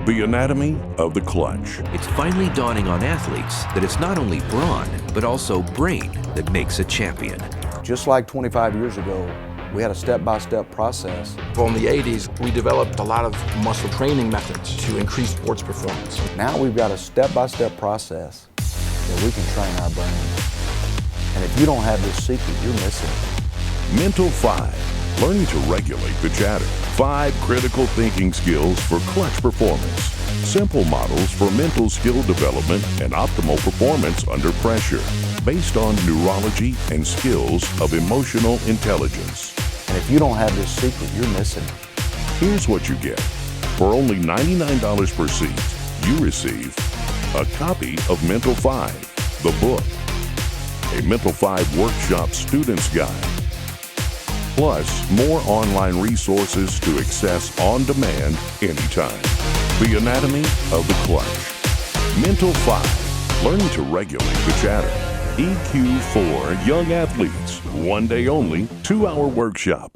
The anatomy of the clutch. It's finally dawning on athletes that it's not only brawn, but also brain that makes a champion. Just like 25 years ago, we had a step-by-step process. Well, in the 80s, we developed a lot of muscle training methods to increase sports performance. Now we've got a step-by-step process that we can train our brain. And if you don't have this secret, you're missing it. Mental 5, learning to regulate the chatter. 5 critical thinking skills for clutch performance. Simple models for mental skill development and optimal performance under pressure, based on neurology and skills of emotional intelligence. And if you don't have this secret, you're missing it. Here's what you get. For only $99 per seat, you receive a copy of Mental 5, the book, a Mental 5 workshop student's guide, plus more online resources to access on demand anytime. The anatomy of the clutch. Mental 5, learning to regulate the chatter. EQ for young athletes, one day only, 2-hour workshop.